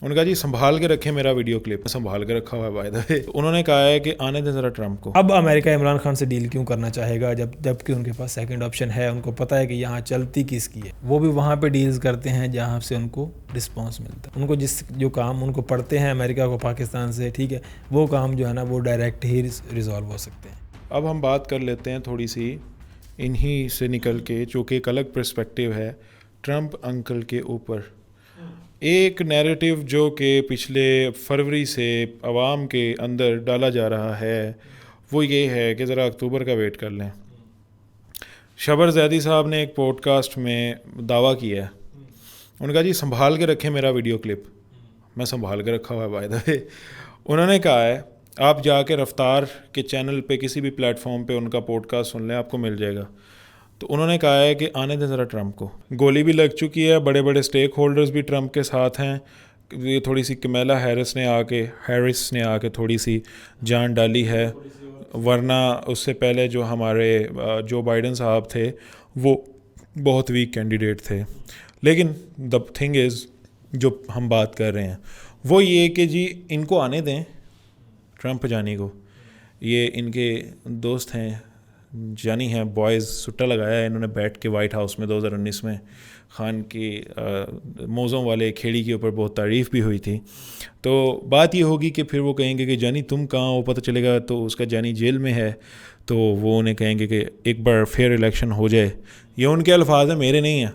انہوں نے کہا جی سنبھال کے رکھیں میرا ویڈیو کلپ، سنبھال کے رکھا ہوا ہے بائی دا وے۔ انہوں نے کہا ہے کہ آنے دیں ذرا ٹرمپ کو۔ اب امریکہ عمران خان سے ڈیل کیوں کرنا چاہے گا جبکہ ان کے پاس سیکنڈ آپشن ہے، ان کو پتہ ہے کہ یہاں چلتی کس کی ہے، وہ بھی وہاں پہ ڈیلز کرتے ہیں جہاں سے ان کو رسپانس ملتا ہے۔ ان کو جو کام ان کو پڑتے ہیں امریکہ کو پاکستان سے، ٹھیک ہے، وہ کام جو ہے نا وہ ڈائریکٹ ہی ریزالو ہو سکتے ہیں۔ اب ہم بات کر لیتے ہیں تھوڑی سی انہی سے نکل کے، جو کہ ایک الگ پرسپیکٹیو ہے ٹرمپ انکل کے اوپر۔ ایک نیریٹو جو کہ پچھلے فروری سے عوام کے اندر ڈالا جا رہا ہے وہ یہ ہے کہ ذرا اکتوبر کا ویٹ کر لیں۔ شبر زیدی صاحب نے ایک پوڈ کاسٹ میں دعویٰ کیا ہے، انہوں نے کہا جی سنبھال کے رکھیں میرا ویڈیو کلپ، میں سنبھال کے رکھا ہوا ہے بائی دا وے۔ انہوں نے کہا ہے آپ جا کے رفتار کے چینل پہ کسی بھی پلیٹ فارم پہ ان کا پوڈ کاسٹ سن لیں، آپ کو مل جائے گا۔ تو انہوں نے کہا ہے کہ آنے دیں ذرا ٹرمپ کو، گولی بھی لگ چکی ہے، بڑے بڑے اسٹیک ہولڈرز بھی ٹرمپ کے ساتھ ہیں۔ یہ تھوڑی سی کمیلا ہیرس نے آ کے تھوڑی سی جان ڈالی ہے، ورنہ اس سے پہلے جو ہمارے جو بائیڈن صاحب تھے وہ بہت ویک کینڈیڈیٹ تھے۔ لیکن دا تھنگ از جو ہم بات کر رہے ہیں وہ یہ کہ جی ان کو آنے دیں ٹرمپ جانی کو، یہ ان کے دوست ہیں، جانی ہیں، بوائز سٹا لگایا ہے انہوں نے بیٹھ کے وائٹ ہاؤس میں 2019 میں، خان کی موزوں والے کھیڑی کے اوپر بہت تعریف بھی ہوئی تھی۔ تو بات یہ ہوگی کہ پھر وہ کہیں گے کہ جانی تم کہاں ہو، پتہ چلے گا تو اس کا جانی جیل میں ہے، تو وہ انہیں کہیں گے کہ ایک بار فیئر الیکشن ہو جائے، یہ ان کے الفاظ ہیں میرے نہیں ہیں،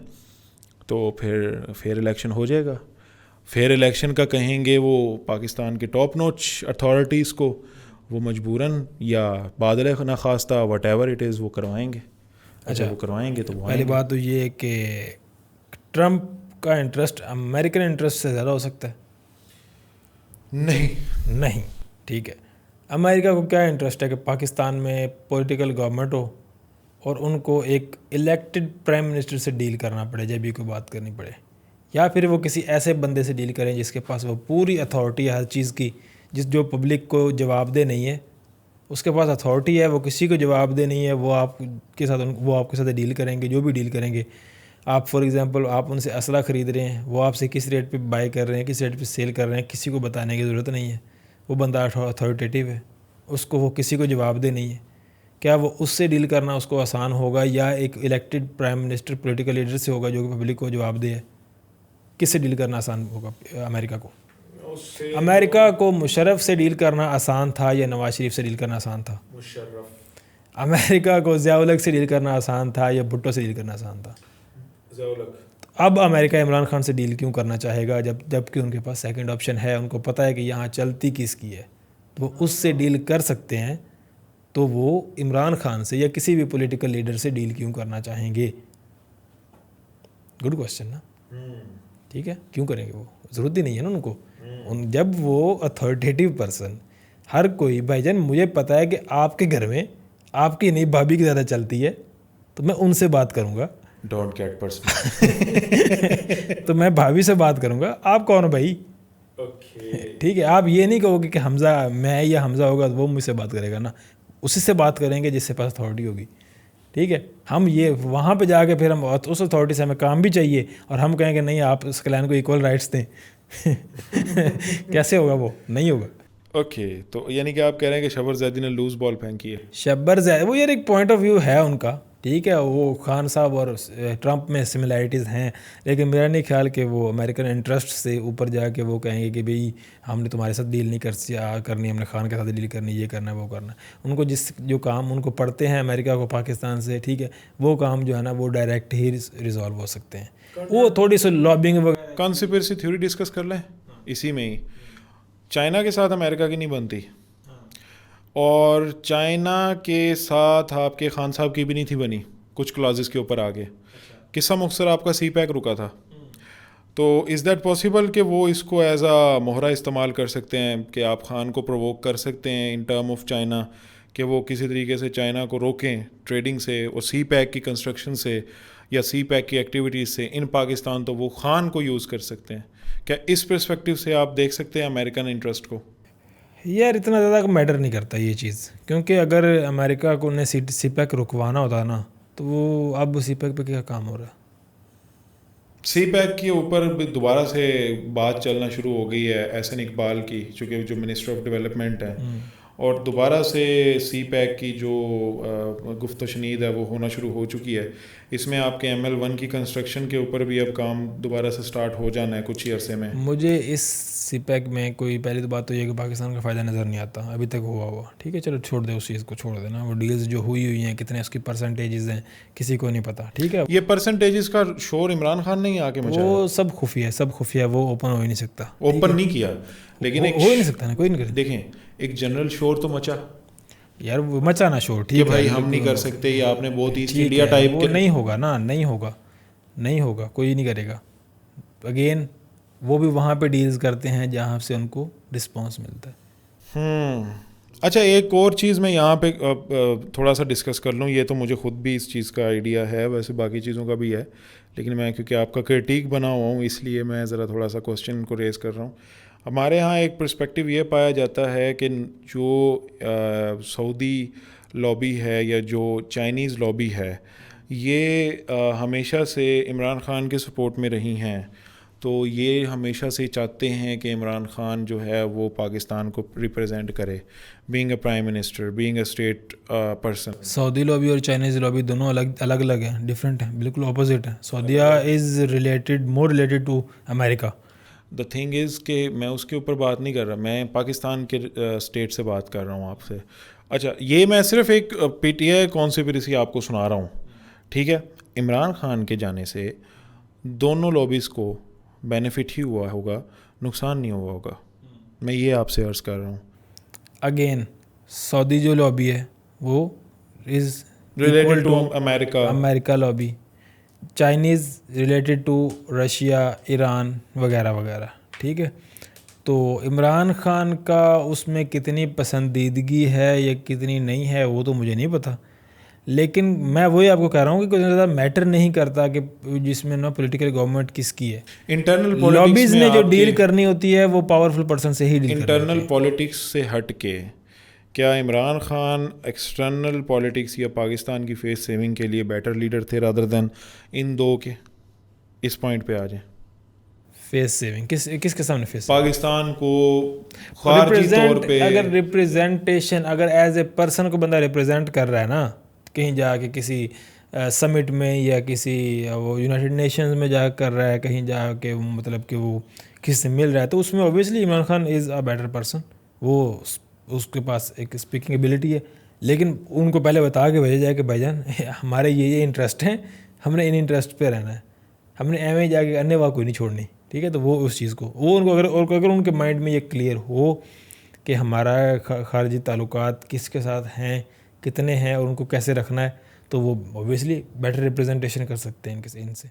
تو پھر فیئر الیکشن ہو جائے گا۔ فیئر الیکشن کا کہیں گے وہ پاکستان کے ٹاپ نوچ اتھارٹیز کو، وہ مجبوراً یا بادل نخواستہ واٹ ایور اٹ از وہ کروائیں گے۔ اچھا وہ کروائیں گے تو وہ پہلی بات تو یہ ہے کہ ٹرمپ کا انٹرسٹ امریکن انٹرسٹ سے زیادہ ہو سکتا ہے؟ نہیں، ٹھیک ہے۔ امریکہ کو کیا انٹرسٹ ہے کہ پاکستان میں پولیٹیکل گورنمنٹ ہو اور ان کو ایک الیکٹڈ پرائم منسٹر سے ڈیل کرنا پڑے جب بھی کوئی بات کرنی پڑے، یا پھر وہ کسی ایسے بندے سے ڈیل کریں جس کے پاس وہ پوری اتھارٹی ہے ہر چیز کی، جو پبلک کو جواب دہ نہیں ہے، اس کے پاس اتھارٹی ہے، وہ کسی کو جواب دہ نہیں ہے، وہ آپ کے ساتھ ڈیل کریں گے، جو بھی ڈیل کریں گے۔ آپ فار ایگزامپل آپ ان سے اسلحہ خرید رہے ہیں، وہ آپ سے کس ریٹ پہ بائی کر رہے ہیں، کس ریٹ پہ سیل کر رہے ہیں، کسی کو بتانے کی ضرورت نہیں ہے، وہ بندہ اتھارٹیٹیو ہے، اس کو وہ کسی کو جواب دہ نہیں ہے۔ کیا وہ اس سے ڈیل کرنا اس کو آسان ہوگا یا ایک elected prime minister political leader سے ہوگا جو کہ پبلک کو جواب دے ہے؟ کس سے ڈیل کرنا آسان ہوگا امریکہ کو؟ امریکہ کو مشرف سے ڈیل کرنا آسان تھا یا نواز شریف سے ڈیل کرنا آسان تھا؟ مشرف۔ امریکہ کو ضیاء الحق سے ڈیل کرنا آسان تھا یا بھٹو سے ڈیل کرنا آسان تھا؟ ضیاء الحق۔ اب امریکہ عمران خان سے ڈیل کیوں کرنا چاہے گا جبکہ ان کے پاس سیکنڈ آپشن ہے، ان کو پتہ ہے کہ یہاں چلتی کس کی ہے، تو وہ اس سے ڈیل کر سکتے ہیں، تو وہ عمران خان سے یا کسی بھی پولیٹیکل لیڈر سے ڈیل کیوں کرنا چاہیں گے؟ گڈ کوشچن نا، ٹھیک ہے، کیوں کریں گے؟ وہ ضرورت ہی نہیں ہے نا ان کو، جب وہ اتھارٹیٹیو پرسن، ہر کوئی بھائی جان مجھے پتہ ہے کہ آپ کے گھر میں آپ کی نہیں بھابھی کی زیادہ چلتی ہے تو میں ان سے بات کروں گا، ڈونٹ گیٹ پرسنل، تو میں بھابھی سے بات کروں گا، آپ کون ہو بھائی؟ ٹھیک ہے، آپ یہ نہیں کہو گے کہ حمزہ میں یا حمزہ ہوگا وہ مجھ سے بات کرے گا نا، اسی سے بات کریں گے جس سے پاس اتھارٹی ہوگی، ٹھیک ہے۔ ہم یہ وہاں پہ جا کے پھر ہم اس اتھارٹی سے ہمیں کام بھی چاہیے اور ہم کہیں کہ نہیں آپ اس کلائنٹ کو ایکول رائٹس دیں، کیسے ہوگا؟ وہ نہیں ہوگا۔ اوکے، تو یعنی کہ آپ کہہ رہے ہیں کہ شبر زیدی نے لوز بال پھینکی ہے؟ شبر زیدی وہ یار ایک پوائنٹ آف ویو ہے ان کا، ٹھیک ہے، وہ خان صاحب اور ٹرمپ میں سملیرٹیز ہیں، لیکن میرا نہیں خیال کہ وہ امریکن انٹرسٹ سے اوپر جا کے وہ کہیں گے کہ بھئی ہم نے تمہارے ساتھ ڈیل نہیں کرنی، ہم نے خان کے ساتھ ڈیل کرنی، یہ کرنا ہے وہ کرنا ہے۔ ان کو جو کام ان کو پڑتے ہیں امریکہ کو پاکستان سے، ٹھیک ہے، وہ کام جو ہے نا وہ ڈائریکٹ ہی ریزالو ہو سکتے ہیں۔ وہ تھوڑی سی لابنگ وغیرہ، کانسپریسی تھیوری ڈسکس کر لیں اسی میں ہی۔ چائنا کے ساتھ امریکہ کی نہیں بنتی، اور چائنا کے ساتھ آپ کے خان صاحب کی بھی نہیں تھی بنی، کچھ کلازز کے اوپر آگے۔ قصہ مختصر آپ کا سی پیک رکا تھا، تو از دیٹ پاسبل کہ وہ اس کو ایز اے مہرہ استعمال کر سکتے ہیں کہ آپ خان کو پرووک کر سکتے ہیں ان ٹرم آف چائنا، کہ وہ کسی طریقے سے چائنا کو روکیں ٹریڈنگ سے اور سی پیک کی کنسٹرکشن سے یا سی پیک کی ایکٹیویٹیز سے ان پاکستان، تو وہ خان کو یوز کر سکتے ہیں؟ کیا اس پرسپیکٹیو سے آپ دیکھ سکتے ہیں امریکن انٹرسٹ کو؟ یار اتنا زیادہ میٹر نہیں کرتا یہ چیز، کیونکہ اگر امریکہ کو نے سی پیک رکوانا ہوتا نا تو وہ اب سی پیک پہ کیا کام ہو رہا ہے؟ سی پیک کے اوپر بھی دوبارہ سے بات چلنا شروع ہو گئی ہے احسن اقبال کی، چونکہ جو منسٹر آف ڈیولپمنٹ ہیں، اور دوبارہ سے سی پیک کی جو گفت و شنید ہے وہ ہونا شروع ہو چکی ہے. اس میں آپ کے ML1 کی کنسٹرکشن کے اوپر بھی اب کام دوبارہ سے سٹارٹ ہو جانا ہے کچھ ہی عرصے میں. مجھے اس سی پیک میں کوئی پہلی تو بات تو یہ کہ پاکستان کا فائدہ نظر نہیں آتا ابھی تک ہوا. ٹھیک ہے چلو چھوڑ دے اس چیز کو، چھوڑ دینا. وہ ڈیلز جو ہوئی ہیں کتنے اس کی پرسنٹیجز ہیں کسی کو نہیں پتہ. ٹھیک ہے یہ پرسنٹیجز کا شور عمران خان نے ہی آ کے مچایا، وہ سب خفیہ، وہ اوپن ہو ہی نہیں سکتا. اوپن نہیں کیا لیکن ہو ہی نہیں سکتا نا، کوئی نہیں کرے. دیکھیں ایک جنرل شور تو مچا یار وہ مچانا شور، کہ ٹھیک ہے بھائی ہم نہیں کر سکتے، یہ آپ نے بہت ایسٹ انڈیا ہے، ٹائپ وہ نہیں ہوگا نا، نہیں ہوگا، کوئی نہیں کرے گا. اگین وہ بھی وہاں پہ ڈیلز کرتے ہیں جہاں سے ان کو رسپانس ملتا ہے. اچھا ایک اور چیز میں یہاں پہ تھوڑا سا ڈسکس کر لوں. یہ تو مجھے خود بھی اس چیز کا آئیڈیا ہے، ویسے باقی چیزوں کا بھی ہے، لیکن میں کیونکہ آپ کا کرٹیک بنا ہوا ہوں اس لیے میں ذرا تھوڑا سا کوسچن کو ریز کر رہا ہوں. ہمارے ہاں ایک پرسپیکٹیو یہ پایا جاتا ہے کہ جو سعودی لابی ہے یا جو چائنیز لابی ہے یہ ہمیشہ سے عمران خان کے سپورٹ میں رہی ہیں. تو یہ ہمیشہ سے چاہتے ہیں کہ عمران خان جو ہے وہ پاکستان کو ریپرزینٹ کرے، being a prime minister, being a state person. Saudi lobby اور چائنیز لابی دونوں الگ ہیں، ڈفرینٹ ہیں، بالکل اپوزٹ ہیں. سعودیہ is more related to America. The thing is کہ میں اس کے اوپر بات نہیں کر رہا، میں پاکستان کے اسٹیٹ سے بات کر رہا ہوں آپ سے. اچھا یہ میں صرف ایک PTI کانسپریسی آپ کو سنا رہا ہوں. ٹھیک ہے، عمران خان کے جانے سے دونوں لابیز کو بینیفٹ ہی ہوا ہوگا، نقصان نہیں ہوا ہوگا. میں یہ آپ سے عرض کر رہا ہوں. اگین سعودی جو لابی ہے وہ is related to America lobby, Chinese related to Russia, Iran وغیرہ وغیرہ. ٹھیک ہے، تو عمران خان کا اس میں کتنی پسندیدگی ہے یا کتنی نہیں ہے وہ تو مجھے نہیں پتہ، لیکن میں وہی آپ کو کہہ رہا ہوں کہ کوئی زیادہ میٹر نہیں کرتا کہ جس میں نا پولیٹیکل گورنمنٹ کس کی ہے. انٹرنل لابیز نے جو ڈیل کرنی ہوتی ہے وہ پاورفل پرسن سے ہی ڈیل کرنی ہوتی ہے. انٹرنل پالیٹکس سے ہٹ کے کیا عمران خان ایکسٹرنل پالیٹکس یا پاکستان کی فیس سیونگ کے لیے بیٹر لیڈر تھے رادر دین ان دو کے؟ اس پوائنٹ پہ آ جائیں. فیس سیونگ کس کے سامنے فیس پاکستان کو خارجی طور پہ اگر ریپریزنٹیشن، اگر ایز اے پرسن کو بندہ ریپریزنٹ کر رہا ہے نا کہیں جا کے کسی سمٹ میں یا کسی وہ یونائٹڈ نیشنز میں جا کر رہا ہے، کہیں جا کے مطلب کہ وہ کسی سے مل رہا ہے، تو اس میں obviously Imran Khan is a better person. وہ اس کے پاس ایک اسپیکنگ ایبلٹی ہے، لیکن ان کو پہلے بتا کے بھیجا جائے کہ بھائی جان ہمارے یہ انٹرسٹ ہیں، ہم نے ان انٹرسٹ پہ رہنا ہے، ہم نے ایم اے جا کے اننے کوئی نہیں چھوڑنی. ٹھیک ہے، تو وہ اس چیز کو وہ ان کو اگر ان کے مائنڈ میں یہ کلیئر ہو کہ ہمارا خارجی تعلقات کس کے ساتھ ہیں، کتنے ہیں اور ان کو کیسے رکھنا ہے، تو وہ اوبیسلی بیٹر ریپریزنٹیشن کر سکتے ہیں ان سے.